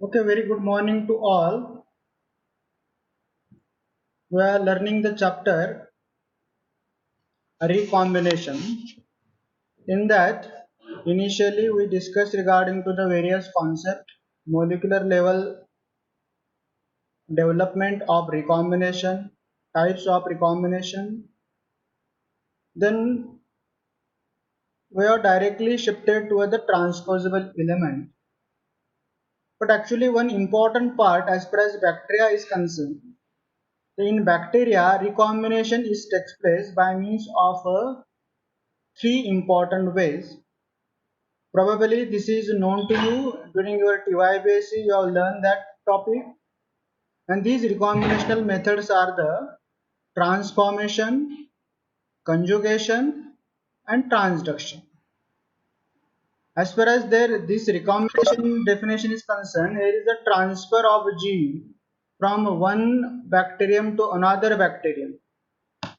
Okay, very good morning to all. We are learning the chapter recombination. In that, initially we discussed regarding to the various concept, molecular level development of recombination, types of recombination. Then we are directly shifted to the transposable element. But actually, one important part as far as bacteria is concerned, in bacteria, recombination is takes place by means of three important ways. Probably this is known to you during your TYBC. You have learned that topic. And these recombinational methods are the transformation, conjugation, and transduction. As far as this recombination definition is concerned, there is a transfer of gene from one bacterium to another bacterium.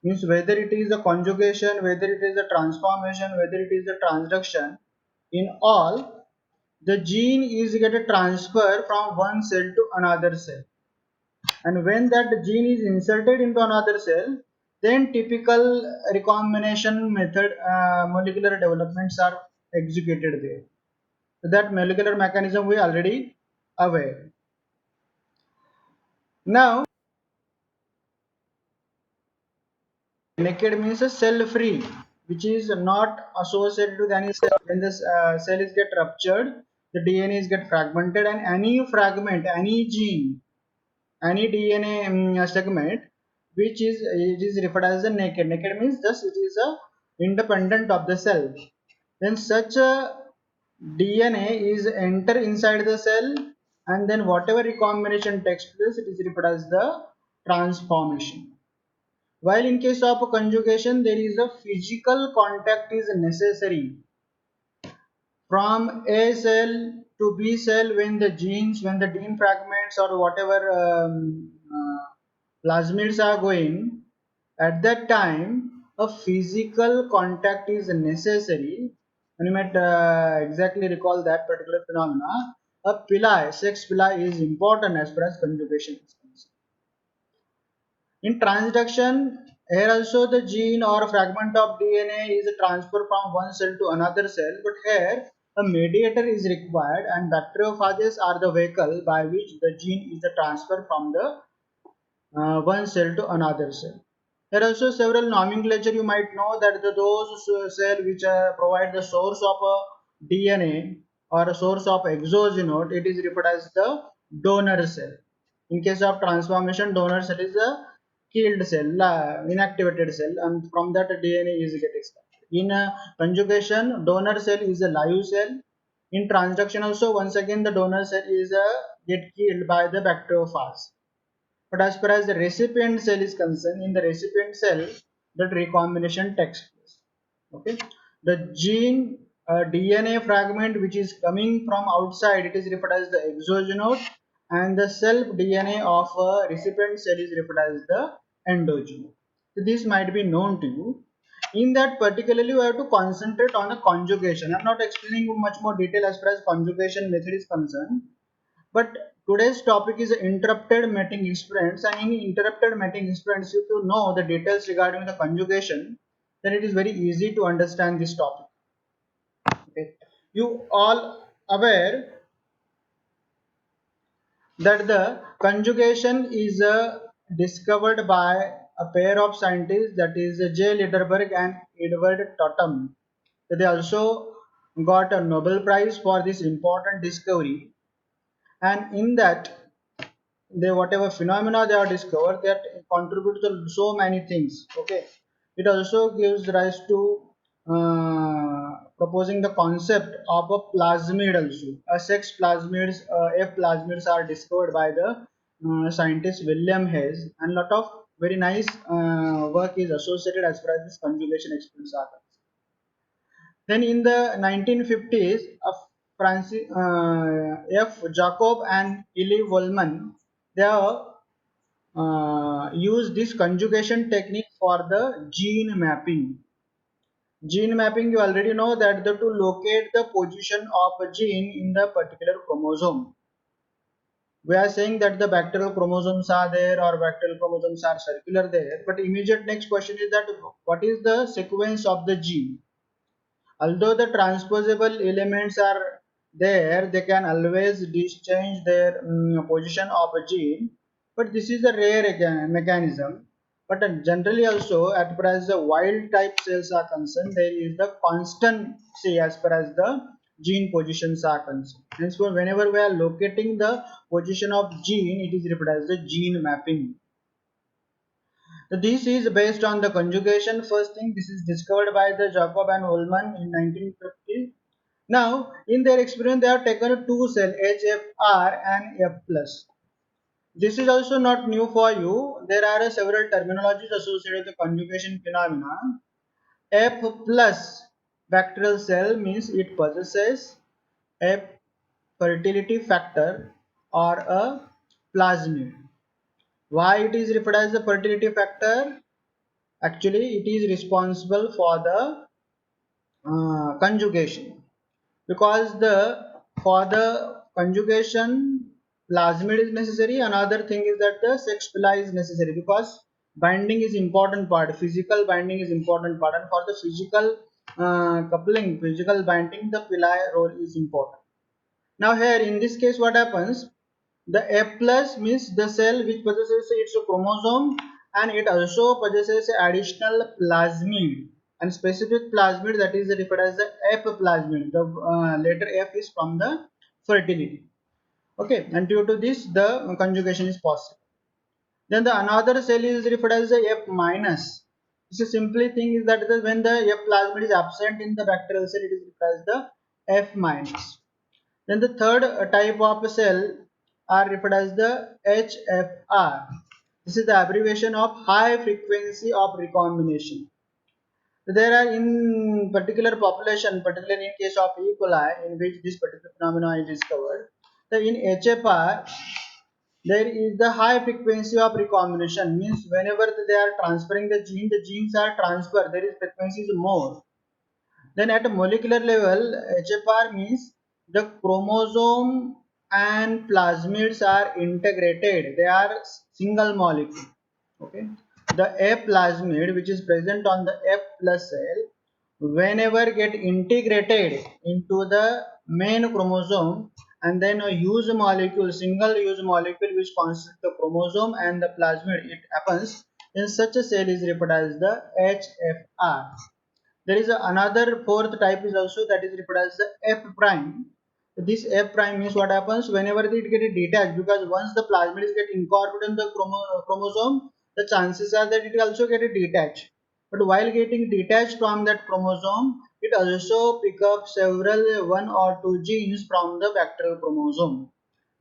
Means whether it is a conjugation, whether it is a transformation, whether it is a transduction, in all the gene is get a transfer from one cell to another cell, and when that gene is inserted into another cell, then typical recombination method molecular developments are executed there. So that molecular mechanism we already aware. Now naked means a cell free, which is not associated with any cell. When the cell is get ruptured, the DNA is get fragmented, and any fragment, any gene, any DNA segment which is it is referred as a naked. Naked means just it is a independent of the cell. Then such a DNA is enter inside the cell, and then whatever recombination takes place, it is referred as the transformation. While in case of conjugation, there is a physical contact is necessary from A cell to B cell when the genes, when the DNA fragments or whatever plasmids are going, at that time a physical contact is necessary. And you might exactly recall that particular phenomena. A pili, sex pili is important as far as conjugation is concerned. In transduction, here also the gene or fragment of DNA is transferred from one cell to another cell, but here a mediator is required, and bacteriophages are the vehicle by which the gene is transferred from the one cell to another cell. There are also several nomenclature. You might know that those cell which provide the source of a DNA or a source of exogenode, it is referred as the donor cell. In case of transformation, donor cell is a killed cell, inactivated cell, and from that DNA is get extracted. In conjugation, donor cell is a live cell. In transduction also, once again the donor cell is get killed by the bacteriophage. But as far as the recipient cell is concerned, in the recipient cell, that recombination takes place. Okay, the gene DNA fragment which is coming from outside, it is referred as the exogenode, and the self DNA of a recipient cell is referred as the endogenode. So this might be known to you. In that particularly, we have to concentrate on the conjugation. I'm not explaining much more detail as far as conjugation method is concerned, but today's topic is interrupted mating experience, and in interrupted mating experience, if you know the details regarding the conjugation, then it is very easy to understand this topic. Okay. You all aware that the conjugation is discovered by a pair of scientists, that is J. Lederberg and Edward Totum. They also got a Nobel Prize for this important discovery, and in that they whatever phenomena they are discovered that contribute to so many things. Okay, it also gives rise to proposing the concept of a plasmid also. A sex plasmids, F plasmids are discovered by the scientist William Hayes, and lot of very nice work is associated as far as this conjugation experiments are concerned. Then in the 1950s, Francis F. Jacob and Eli Wollman, they have used this conjugation technique for the gene mapping. Gene mapping, you already know that to locate the position of a gene in the particular chromosome. we are saying that the bacterial chromosomes are there or bacterial chromosomes are circular there, but immediate next question is that what is the sequence of the gene? Although the transposable elements are there, they can always change their position of a gene, but this is a rare mechanism. But generally also, as far as the wild type cells are concerned, there is the constancy as far as the gene positions are concerned. Hence, whenever we are locating the position of gene, it is referred as the gene mapping. So this is based on the conjugation. First thing, this is discovered by the Jacob and Ullmann in 1950. Now, in their experiment, they have taken two cell HFR and F plus. This is also not new for you. There are several terminologies associated with the conjugation phenomena. F plus bacterial cell means it possesses a fertility factor or a plasmid. Why it is referred as the fertility factor? Actually, it is responsible for the conjugation, because the for the conjugation plasmid is necessary. Another thing is that the sex pili is necessary, because binding is important part, physical binding is important part, and for the physical coupling, physical binding, the pili role is important. Now here in this case what happens, the F plus means the cell which possesses its chromosome, and it also possesses additional plasmid and specific plasmid, that is referred as the F plasmid. The letter F is from the fertility. Okay, and due to this the conjugation is possible. Then the another cell is referred as the F minus. This is simply thing is that when the F plasmid is absent in the bacterial cell, it is referred as the F minus. Then the third type of cell are referred as the HFR. This is the abbreviation of high frequency of recombination. There are in particular population, particularly in case of E. coli, in which this particular phenomenon is discovered. So in HFR, there is the high frequency of recombination. Means whenever they are transferring the genes are transferred. There is frequency is more. Then at a molecular level, HFR means the chromosome and plasmids are integrated. They are single molecule. Okay. The F plasmid which is present on the F plus cell, whenever get integrated into the main chromosome, and then a use molecule, single use molecule which constitutes the chromosome and the plasmid, it happens in such a cell is referred as the HFR. There is another fourth type is also, that is referred as the F prime. This F prime means what happens whenever it get detached, because once the plasmid is get incorporated in the chromosome, the chances are that it also get detached. But while getting detached from that chromosome, it also pick up several one or two genes from the bacterial chromosome.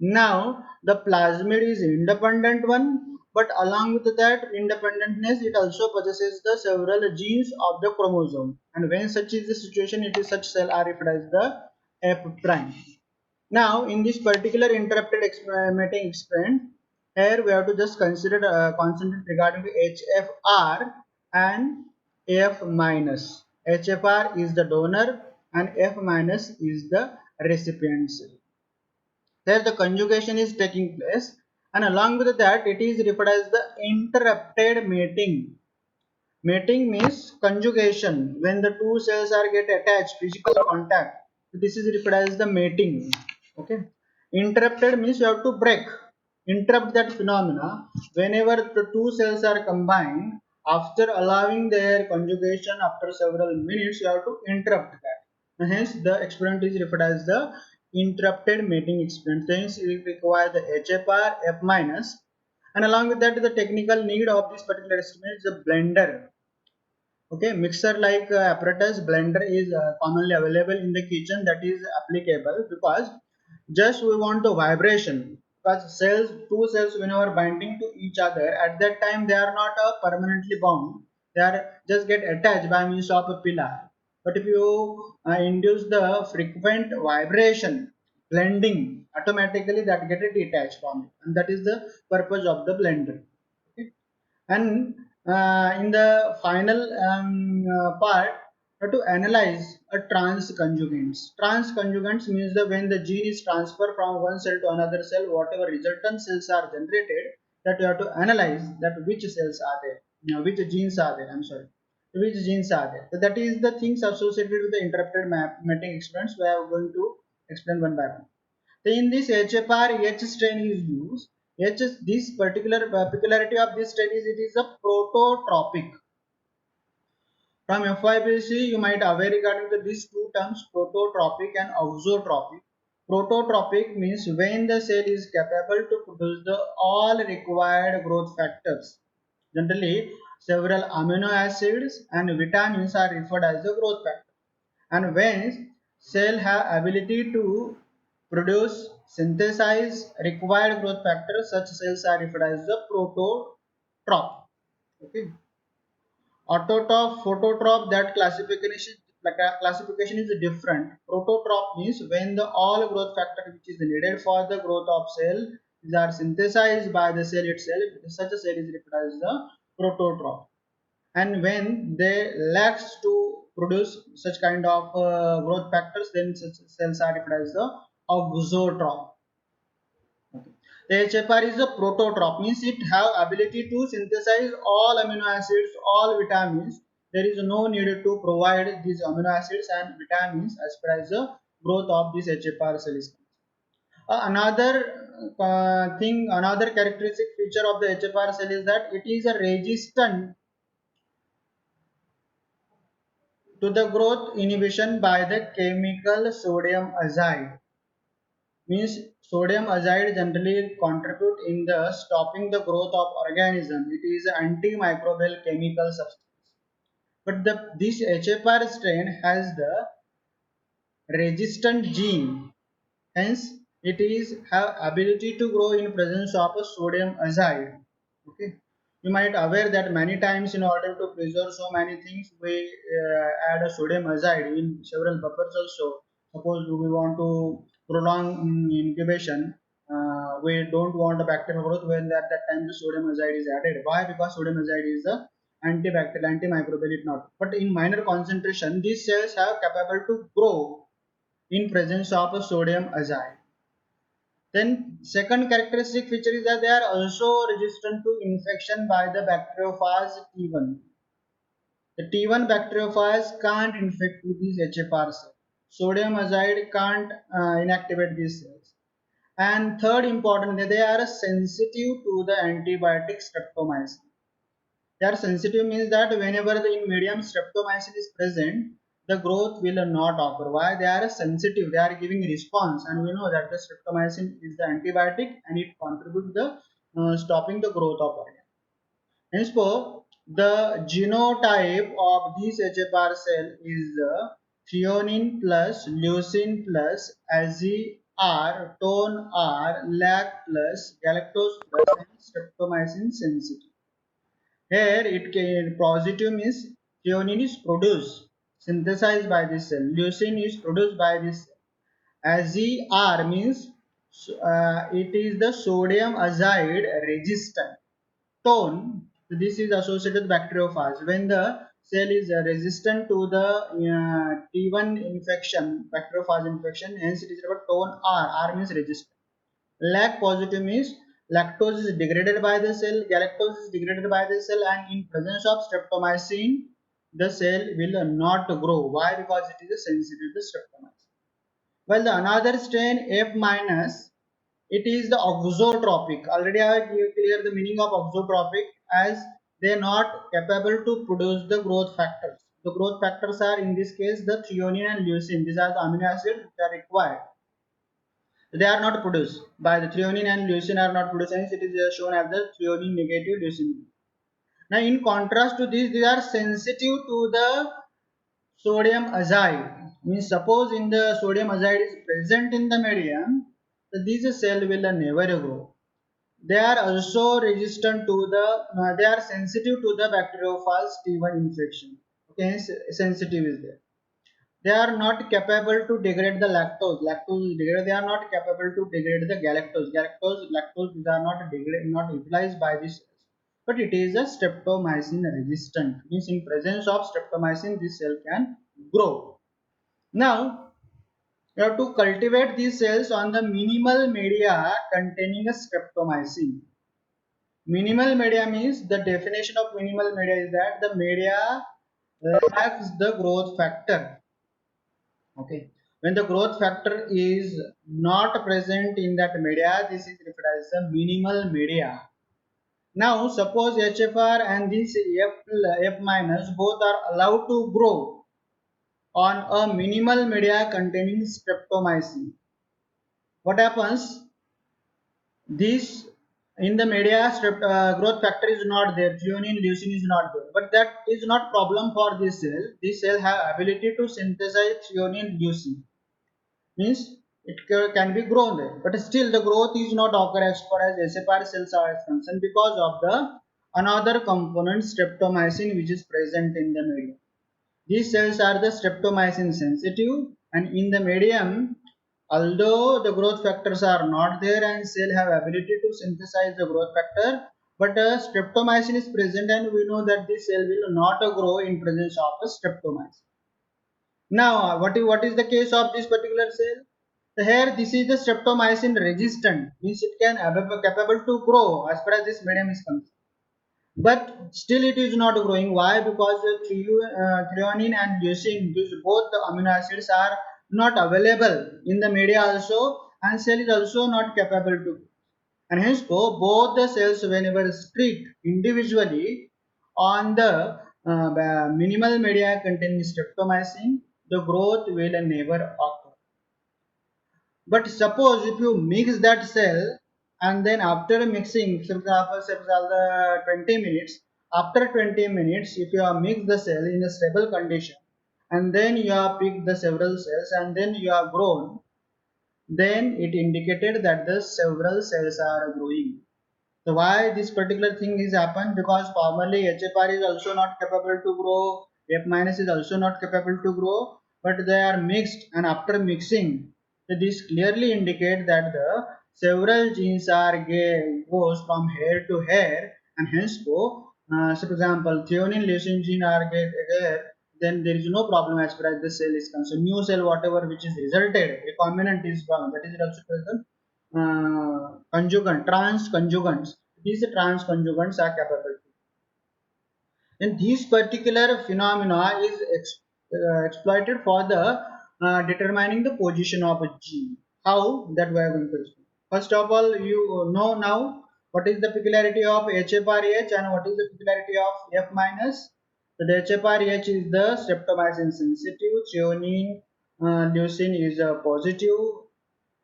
Now the plasmid is independent one, but along with that independentness, it also possesses the several genes of the chromosome. And when such is the situation, it is such cell are referred as the F prime. Now in this particular interrupted experimenting experiment, here we have to just consider concentrate regarding the HFR and F minus. HFR is the donor and F minus is the recipient cell. There the conjugation is taking place, and along with that it is referred as the interrupted mating. Mating means conjugation when the two cells are get attached, physical contact. This is referred as the mating. Okay. Interrupted means you have to break, interrupt that phenomena whenever the two cells are combined. After allowing their conjugation after several minutes, you have to interrupt that. Hence, the experiment is referred as the interrupted mating experiment. Hence, it requires the HFR F minus, and along with that, the technical need of this particular experiment is a blender. Okay, mixer like apparatus blender is commonly available in the kitchen, that is applicable because just we want the vibration, because cells, two cells whenever binding to each other, at that time they are not permanently bound, they are just get attached by means of a pillar. But if you induce the frequent vibration, blending, automatically that get detached from it, and that is the purpose of the blender. Okay. And in the final part, To analyze a transconjugates. Transconjugates means that when the gene is transferred from one cell to another cell, whatever resultant cells are generated, that you have to analyze that which cells are there, which genes are there. I'm sorry, which genes are there. So that is the things associated with the interrupted mapping experiments. We are going to explain one by one. So in this HFR, H strain is used. This particular peculiarity of this strain is it is a prototropic. From FYPC, you might aware regarding these two terms, prototropic and auxotropic. Prototropic means when the cell is capable to produce the all required growth factors. Generally, several amino acids and vitamins are referred as the growth factor. And when cell have ability to produce, synthesize required growth factors, such cells are referred as the prototrop. Okay. Autotroph, phototroph, that classification is different. Prototroph means when the all growth factor which is needed for the growth of cell is are synthesized by the cell itself, such a cell is referred as the prototroph. And when they lacks to produce such kind of growth factors, then such cells are referred as the auxotroph. Okay. The HFR is a prototrop, means it have ability to synthesize all amino acids, all vitamins. There is no need to provide these amino acids and vitamins as far as the growth of this HFR cell is concerned. Another characteristic feature of the HFR cell is that it is a resistant to the growth inhibition by the chemical sodium azide. Means sodium azide generally contribute in the stopping the growth of organism. It is an antimicrobial chemical substance. But this HFR strain has the resistant gene. Hence, it is have ability to grow in presence of a sodium azide. Okay. You might aware that many times in order to preserve so many things, we add a sodium azide in several buffers also. Suppose we want to prolong incubation, we don't want a bacterial growth when at that time the sodium azide is added. Why? Because sodium azide is a antibacterial, antimicrobial, it not. But in minor concentration, these cells have capable to grow in presence of a sodium azide. Then second characteristic feature is that they are also resistant to infection by the bacteriophage T1. The T1 bacteriophage can't infect with these HFR cells. Sodium azide can't inactivate these cells. And third important, they are sensitive to the antibiotic streptomycin. They are sensitive means that whenever the in medium streptomycin is present, the growth will not occur. Why? They are sensitive. They are giving response, and we know that the streptomycin is the antibiotic and it contributes the stopping the growth of organ. Henceforth, the genotype of this HFR cell is threonine plus leucine plus AZR, tone R, lac plus galactose plus and streptomycin sensitive. Here it can positive means threonine is produced, synthesized by this cell. Leucine is produced by this cell. AZR means it is the sodium azide resistant. Tone, this is associated with bacteriophage. When the cell is resistant to the T1 infection, bacteriophage infection, hence it is about tone R. R means resistant. Lac positive means lactose is degraded by the cell, galactose is degraded by the cell, and in presence of streptomycin, the cell will not grow. Why? Because it is sensitive to streptomycin. Well, the another strain F minus, it is the auxotropic. Already I have clear the meaning of auxotropic as they are not capable to produce the growth factors. The growth factors are in this case the threonine and leucine. These are the amino acids which are required. They are not produced by the threonine and leucine are not produced, hence it is shown as the threonine negative, leucine. Now in contrast to this, they are sensitive to the sodium azide. Means suppose in the sodium azide is present in the medium, so this cell will never grow. They are also resistant to the, they are sensitive to the bacteriophage T1 infection. Okay, sensitive is there. They are not capable to degrade the lactose. Lactose is degraded. They are not capable to degrade the galactose. Lactose, these are not degraded, not utilized by this cells. But it is a streptomycin resistant. Means in presence of streptomycin, this cell can grow. Now you have to cultivate these cells on the minimal media containing a streptomycin. Minimal media means, the definition of minimal media is that the media lacks the growth factor. Okay. When the growth factor is not present in that media, this is referred as the minimal media. Now, suppose HFR and this F minus both are allowed to grow on a minimal media containing streptomycin. What happens? This in the media growth factor is not there, threonine, leucine is not there, but that is not problem for this cell. This cell have ability to synthesize threonine, leucine, means it can be grown there, but still the growth is not occur as far as SFR cells are concerned because of the another component streptomycin which is present in the medium. These cells are the streptomycin sensitive, and in the medium, although the growth factors are not there and cell have ability to synthesize the growth factor, but streptomycin is present and we know that this cell will not grow in presence of a streptomycin. Now, what is the case of this particular cell? Here, this is the streptomycin resistant, means it can capable to grow as far as this medium is concerned. But still, it is not growing. Why? Because the threonine and leucine, these both the amino acids are not available in the media also, and cell is also not capable to. And hence, both the cells, whenever treat individually on the minimal media containing streptomycin, the growth will never occur. But suppose if you mix that cell and then after mixing, for example, the 20 minutes, after 20 minutes, if you have mixed the cell in a stable condition and then you have picked the several cells and then you have grown, then it indicated that the several cells are growing. So why this particular thing is happened? Because formerly HFR is also not capable to grow, F minus is also not capable to grow, but they are mixed, and after mixing, so this clearly indicate that the several genes are goes from hair to hair, and hence so for example, threonine leucine gene are get there, then there is no problem as far as the cell is concerned. New cell whatever which is resulted, recombinant is found, that is also present conjugant, trans conjugants. These trans conjugants are capable. And this particular phenomena is exploited for the determining the position of a gene. How that we are going to explain. First of all, you know now what is the peculiarity of HFRH and what is the peculiarity of F minus. So the HFRH is the streptomycin sensitive, threonine, leucine is positive,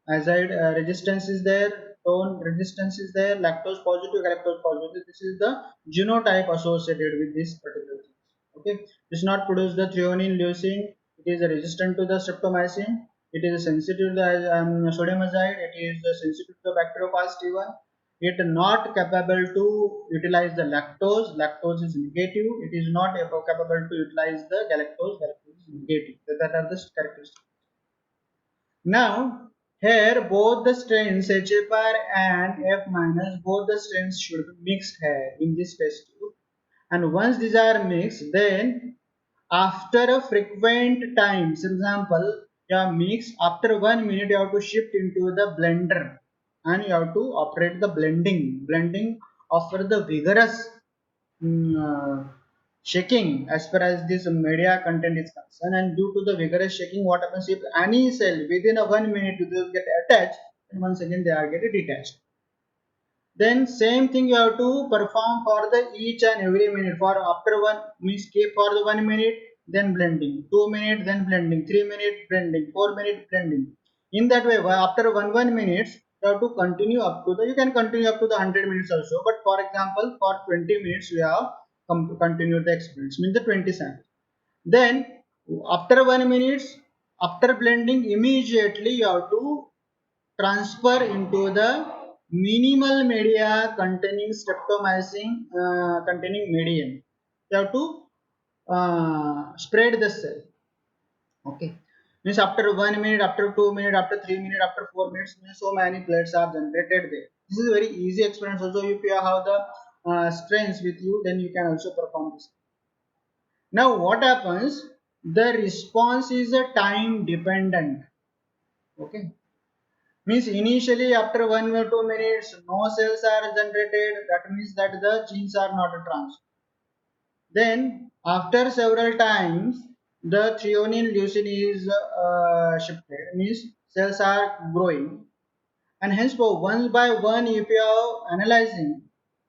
azide resistance is there, tone resistance is there, lactose positive, galactose positive. This is the genotype associated with this particular thing. Okay, this not produce the threonine, leucine. It is resistant to the streptomycin. It is sensitive to the sodium azide. It is sensitive to the bacteriophage T1. It not capable to utilize the lactose. Lactose is negative. It is not capable to utilize the galactose. Galactose is negative. That are the characteristics. Now, here both the strains HFR and F minus, both the strains should be mixed here in this test tube. And once these are mixed, then after a frequent times, for example, you have mixed, after 1 minute you have to shift into the blender and you have to operate the blending. Blending after the vigorous shaking as far as this media content is concerned, and due to the vigorous shaking, what happens if any cell within a 1 minute those get attached and once again they are get detached. Then same thing you have to perform for the each and every minute. For after one means keep for the 1 minute, then blending, 2 minutes, then blending, 3 minutes blending, 4 minutes blending. In that way, after 1 minute you have to continue up to the, you can continue up to the 100 minutes also, but for example for 20 minutes we have continued the experiments, means the 20 samples. Then after 1 minute, after blending, immediately you have to transfer into the minimal media containing streptomycin containing medium. You have to spread the cell. Okay. Means after 1 minute, after 2 minutes, after 3 minutes, after 4 minutes, so many plates are generated there. This is a very easy experiment. Also, if you have the strains with you, then you can also perform this. Now, what happens? the response is a time dependent. Okay, means initially after 1 or 2 minutes no cells are generated, that means that the genes are not transferred. Then after several times the threonine leucine is shifted, means cells are growing, and hence for one by one if you are analyzing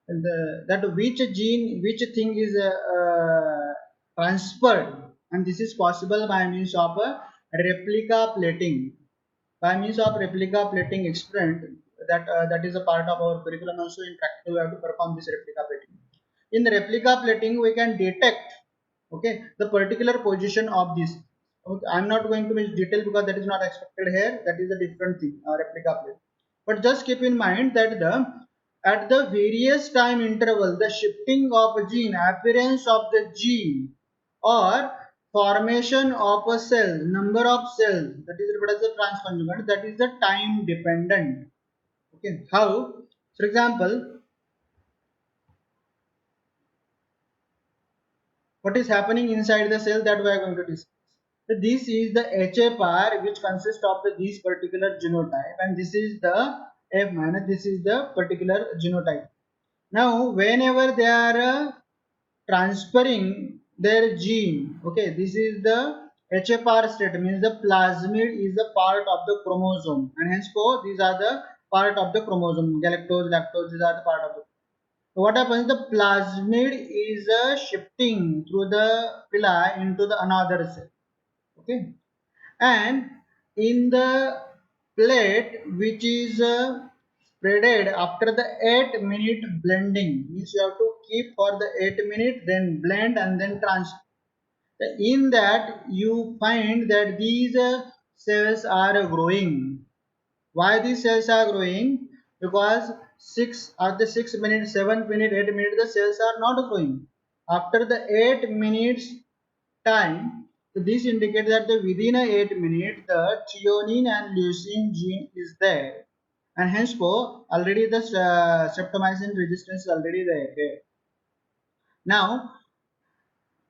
that which gene which thing is transferred, and this is possible by means of replica plating. By means of replica plating experiment, that is a part of our curriculum also. In practical we have to perform this replica plating. In replica plating we can detect, okay, the particular position of this. Okay, I'm not going to make detail because that is not expected here, that is a different thing, replica plate. But just keep in mind that the at the various time interval the shifting of a gene, appearance of the gene, or formation of a cell, number of cells, that is referred as the transconjugate, that is the time dependent. Okay, how? For example, what is happening inside the cell, that we are going to discuss. So this is the HFR, which consists of this particular genotype, and this is the F minus, this is the particular genotype. Now whenever they are transferring their gene, okay, this is the HFR state, means the plasmid is a part of the chromosome, and hence these are the part of the chromosome, galactose, lactose, these are the part of the. So what happens, the plasmid is shifting through the villi into the another cell. Okay, and in the plate which is spreaded after the 8-minute blending, means you have to keep for the 8 minutes, then blend and then transfer. In that you find that these cells are growing. Why these cells are growing? Because 6 at the 6 minutes, 7 minute, 8 minute the cells are not growing. After the 8 minutes time, so this indicates that the within a 8 minutes the threonine and leucine gene is there, and hence already the streptomycin resistance is already there. Okay. Now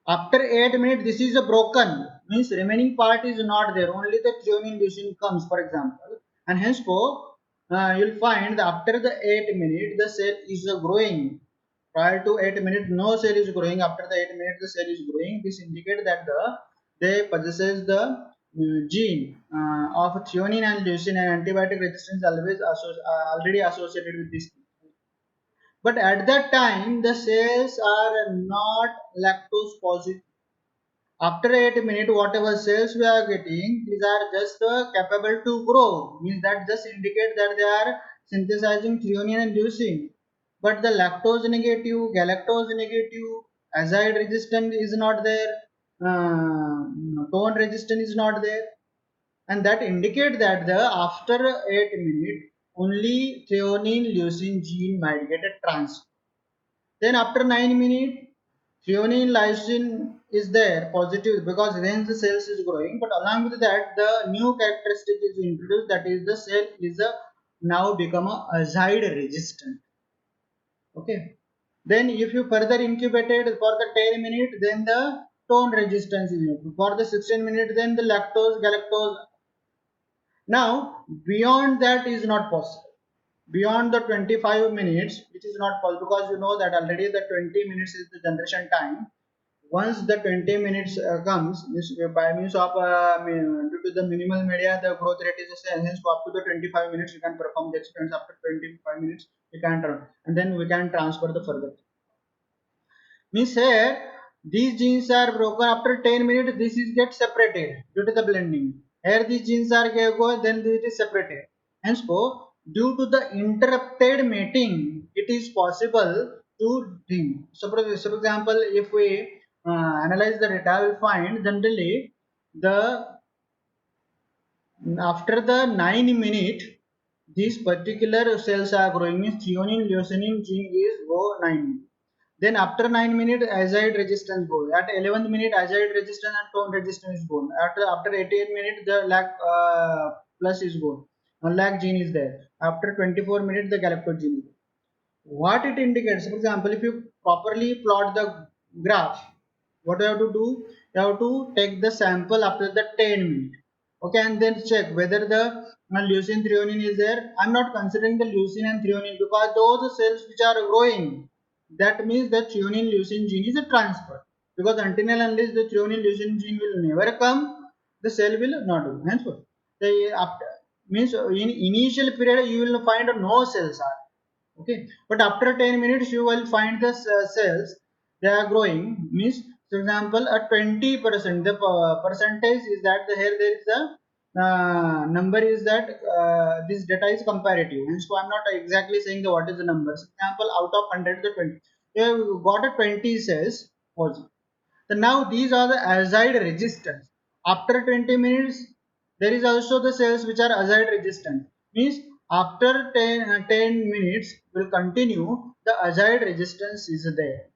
after 8 minutes this is a broken, means remaining part is not there, only the threonine leucine comes, for example, and hence you'll find that after the 8 minutes the cell is growing. Prior to 8 minutes no cell is growing, after the 8 minutes the cell is growing. This indicates that they possesses the gene of threonine and leucine, and antibiotic resistance always already associated with this. But at that time the cells are not lactose positive. After 8 minutes whatever cells we are getting, these are just capable to grow, means that just indicate that they are synthesizing threonine and leucine. But the lactose negative, galactose negative, azide resistant is not there, tone resistant is not there, and that indicate that the after 8 minutes only threonine leucine gene might get a transfer. Then after 9 minutes, threonine lysine is there positive, because then the cells is growing. But along with that, the new characteristic is introduced, that is the cell is now become a azide resistant. Okay. Then if you further incubated for the 10 minutes, then the tone resistance is improved. For the 16 minutes, then the lactose, galactose. Now beyond that is not possible. Beyond the 25 minutes, which is not possible, because you know that already the 20 minutes is the generation time. Once the 20 minutes comes, by means of due to the minimal media the growth rate is the same, hence up to the 25 minutes we can perform the experiments. After 25 minutes we can turn, and then we can transfer the further. Means here these genes are broken after 10 minutes, this is get separated due to the blending. Here these genes are go, then it is separated. Hence due to the interrupted mating it is possible to think. So for example, if we analyze the data, we will find generally the after the 9 minute these particular cells are growing, means threonine leucine gene is go 9 minutes. Then after 9 minutes azide resistance goes. At 11th minute azide resistance and tone resistance is gone. After 88 minutes the lag plus is gone. Lag gene is there. After 24 minutes the galactose gene is there. What it indicates, for example, if you properly plot the graph, What you have to do, you have to take the sample after the 10 minutes, okay, and then check whether the leucine threonine is there. I'm not considering the leucine and threonine because those cells which are growing, that means the threonine leucine gene is a transfer, because until and unless the threonine leucine gene will never come, the cell will not do. Henceforth, the after means in initial period you will find no cells are, okay, but after 10 minutes you will find the cells, they are growing, means for example a 20%, the percentage is that the here there is a number is that this data is comparative, and so I'm not exactly saying the what is the number. For example, out of 100 the 20, you have got a 20 cells also. So now these are the azide resistance. After 20 minutes, there is also the cells which are azide resistant. Means after 10 minutes will continue, the azide resistance is there.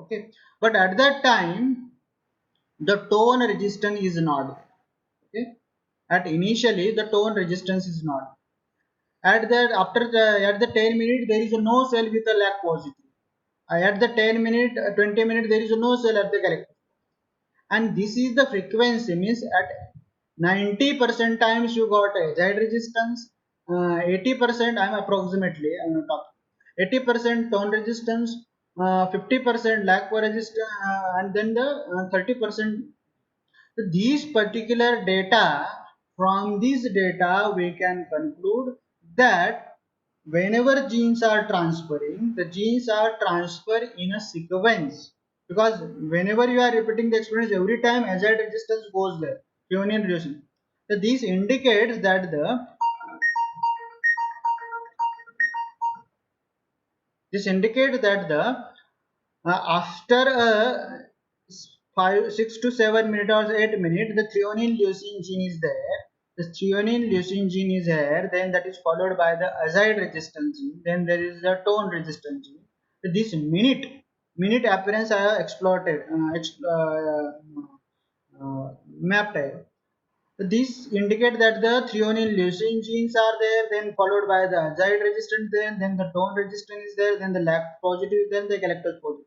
Okay. But at that time, the tone resistance is not. Okay. At initially, the tone resistance is not. At that after at the 10 minute, there is no cell with a lac positive. At the 10 minute, 20 minute, there is no cell at the collector, and this is the frequency, means at 90% times you got a Z resistance, 80% I'm approximately I'm not talking, 80% tone resistance, 50% lag per resistance, and then the 30%. These particular data, from these data we can conclude that whenever genes are transferring, the genes are transferred in a sequence, because whenever you are repeating the experience, every time azide resistance goes there, threonine reducing. So this indicates that the this indicates that the after 6 to 7 minutes or 8 minutes, the threonine leucine gene is there. The threonine leucine gene is here, then that is followed by the azide resistance gene, then there is the tone resistance gene. So this minute appearance I have exploited, mapped here. So these indicate that the threonine leucine genes are there, then followed by the azide resistance, then the tone resistance is there, then the lac positive, then the galactose positive.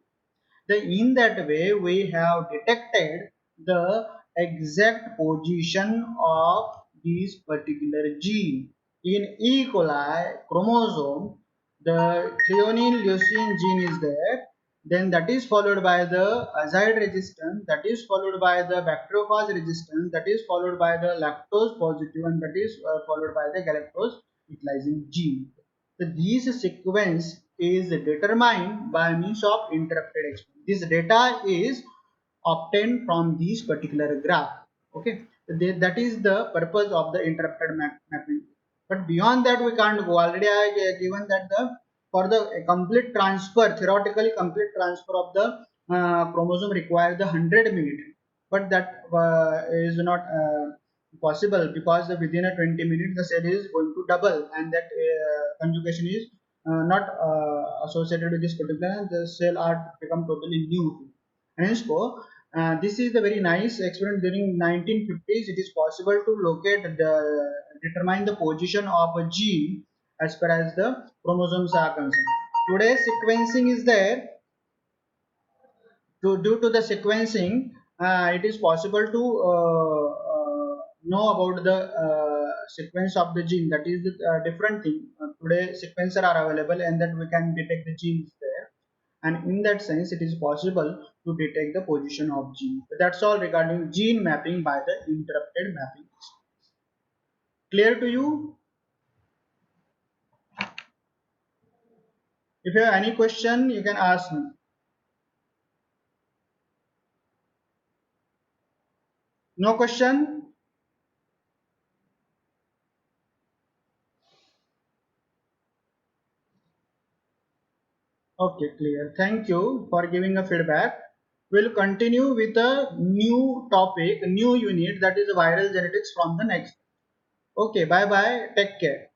In that way, we have detected the exact position of this particular gene. In E. coli chromosome, the threonine leucine gene is there. Then that is followed by the azide resistance, that is followed by the bacteriophage resistance, that is followed by the lactose positive, and that is followed by the galactose utilizing gene. So this sequence is determined by means of interrupted experiment. This data is obtained from this particular graph. Okay, that is the purpose of the interrupted mapping. But beyond that, we can't go. Already I given that the for the complete transfer, theoretically complete transfer of the chromosome requires the 100 minutes, but that is not possible, because within a 20 minutes the cell is going to double, and that conjugation is not associated with this particular, the cell are become totally new. Hence, this is the very nice experiment during 1950s. It is possible to locate the determine the position of a gene as far as the chromosomes are concerned. Today, sequencing is there. Due to the sequencing, it is possible to know about the sequence of the gene. That is the different thing. Today, sequencer are available, and that we can detect the genes there. And in that sense, it is possible to detect the position of gene. That's all regarding gene mapping by the interrupted mapping. Clear to you? If you have any question, you can ask me. No question? Okay, clear. Thank you for giving a feedback. We'll continue with a new topic, a new unit, that is viral genetics from the next. Okay, bye bye. Take care.